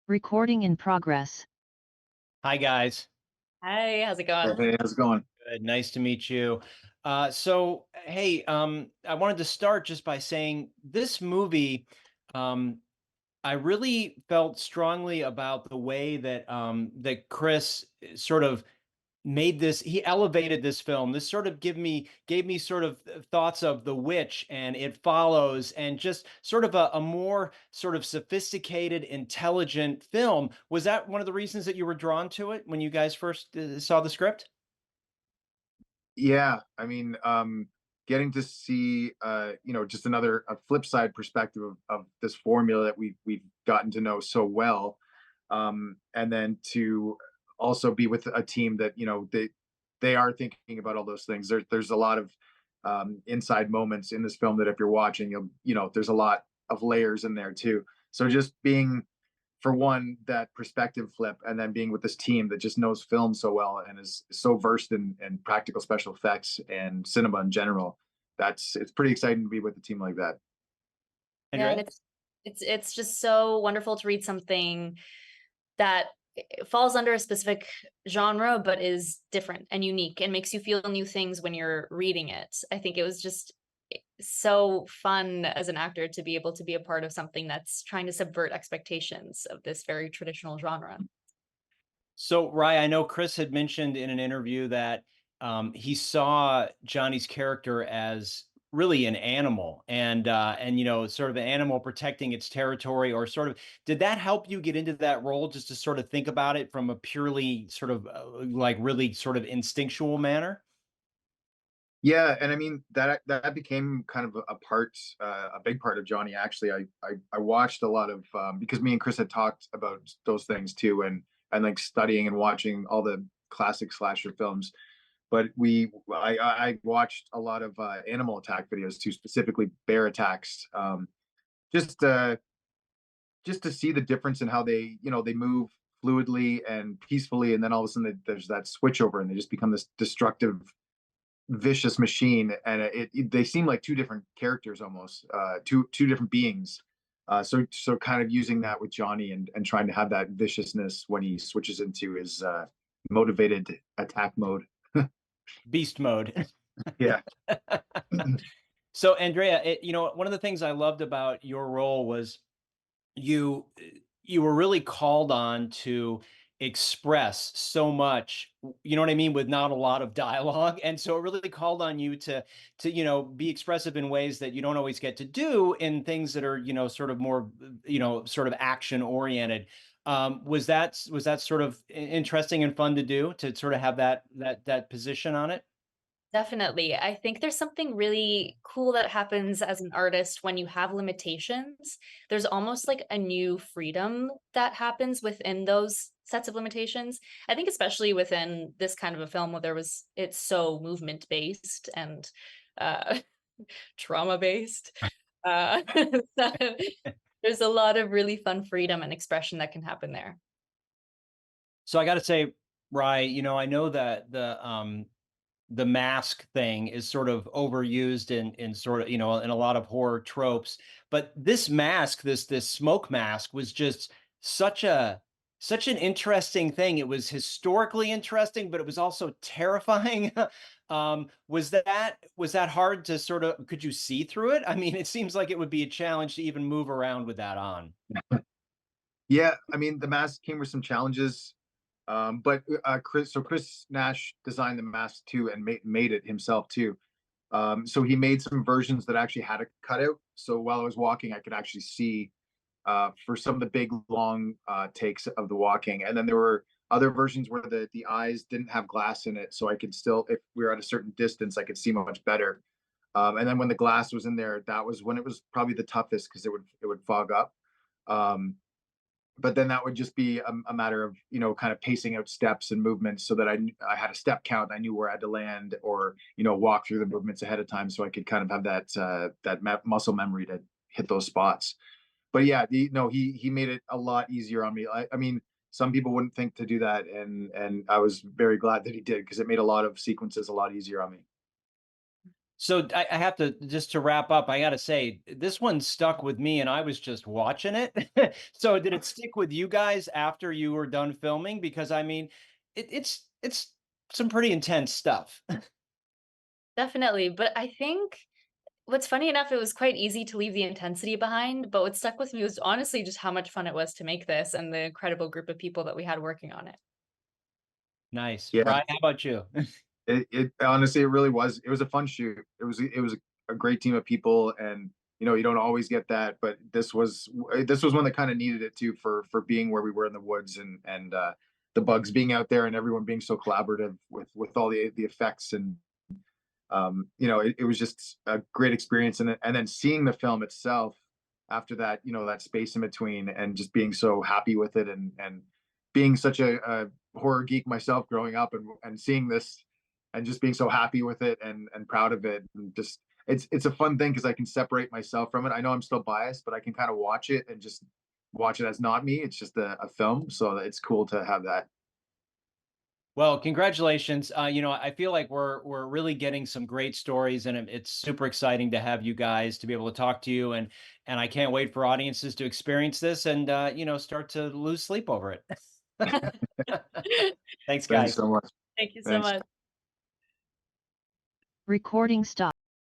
Recording in progress. Hi, guys. Hi, how's it going? Hey, how's it going? Good. Nice to meet you. Hey, I wanted to start just by saying this movie, um, I really felt strongly about the way that Chris sort of made this. He elevated this film. This sort of gave me sort of thoughts of The Witch and It Follows, and just sort of a more sort of sophisticated, intelligent film. Was that one of the reasons that you were drawn to it when you guys first saw the script? Yeah, getting to see, just another a flip side perspective of this formula that we've gotten to know so well, and then to also be with a team that they are thinking about all those things. There's a lot of inside moments in this film that if you're watching, there's a lot of layers in there too. So just being for one, that perspective flip, and then being with this team that just knows film so well and is so versed in practical special effects and cinema in general. It's pretty exciting to be with a team like that. Yeah, and Andrea? it's just so wonderful to read something that falls under a specific genre, but is different and unique and makes you feel new things when you're reading it. I think it was just so fun as an actor to be able to be a part of something that's trying to subvert expectations of this very traditional genre. So, Rye, I know Chris had mentioned in an interview that he saw Johnny's character as really an animal, and sort of an animal protecting its territory, or sort of. Did that help you get into that role, just to sort of think about it from a purely sort of like really sort of instinctual manner? Yeah, and I mean that became kind of a big part of Johnny. Actually, I watched a lot of because me and Chris had talked about those things too, and like studying and watching all the classic slasher films. But I watched a lot of animal attack videos too, specifically bear attacks, just uh, just to see the difference in how they move fluidly and peacefully, and then all of a sudden there's that switch over, and they just become this destructive, vicious machine, and they seem like two different characters almost, two different beings. So kind of using that with Johnny and trying to have that viciousness when he switches into his motivated attack mode. Beast mode. Yeah. So, Andrea, one of the things I loved about your role was you you were really called on to express so much, you know what I mean, with not a lot of dialogue. And so it really called on you to be expressive in ways that you don't always get to do in things that are, sort of more, sort of action oriented. Was that sort of interesting and fun to do, to sort of have that position on it? Definitely. I think there's something really cool that happens as an artist when you have limitations. There's almost like a new freedom that happens within those sets of limitations. I think especially within this kind of a film where it's so movement based and uh trauma based. Uh so there's a lot of really fun freedom and expression that can happen there. So I got to say, Rye, I know that the mask thing is sort of overused in sort of, in a lot of horror tropes, but this mask, this smoke mask, was just such a such an interesting thing. It was historically interesting, but it was also terrifying. Was that hard to sort of, could you see through it? I mean, it seems like it would be a challenge to even move around with that on. Yeah, I mean, the mask came with some challenges, but Chris Nash designed the mask too and made it himself too. So he made some versions that actually had a cutout. So while I was walking, I could actually see for some of the big long takes of the walking, and then there were other versions where the eyes didn't have glass in it, so I could still, if we were at a certain distance, I could see much better. And then when the glass was in there, that was when it was probably the toughest because it would fog up. Um, but then that would just be a matter of kind of pacing out steps and movements so that I had a step count. I knew where I had to land, or walk through the movements ahead of time, so I could kind of have that muscle memory to hit those spots. But yeah, no, he made it a lot easier on me. I mean, some people wouldn't think to do that, and I was very glad that he did, because it made a lot of sequences a lot easier on me. So I have to just to wrap up. I got to say this one stuck with me, and I was just watching it. So did it stick with you guys after you were done filming? Because I mean, it's some pretty intense stuff. Definitely, but I think what's funny enough, it was quite easy to leave the intensity behind, but what stuck with me was honestly just how much fun it was to make this and the incredible group of people that we had working on it. Nice, Yeah, Brian. How about you? it honestly, it really was. It was a fun shoot. It was a great team of people, and you don't always get that, but this was one that kind of needed it too for being where we were in the woods, and the bugs being out there and everyone being so collaborative with all the effects, and it was just a great experience, and then seeing the film itself after that, that space in between, and just being so happy with it, and being such a horror geek myself growing up, and seeing this and just being so happy with it, and proud of it, and just it's a fun thing because I can separate myself from it. I know I'm still biased, but I can kind of watch it and just watch it as not me. It's just a film, so it's cool to have that. Well, congratulations. I feel like we're really getting some great stories, and it's super exciting to have you guys to be able to talk to you, and I can't wait for audiences to experience this and start to lose sleep over it. Thanks, Thanks guys. so much. Thank you so Thanks. much. Recording stop.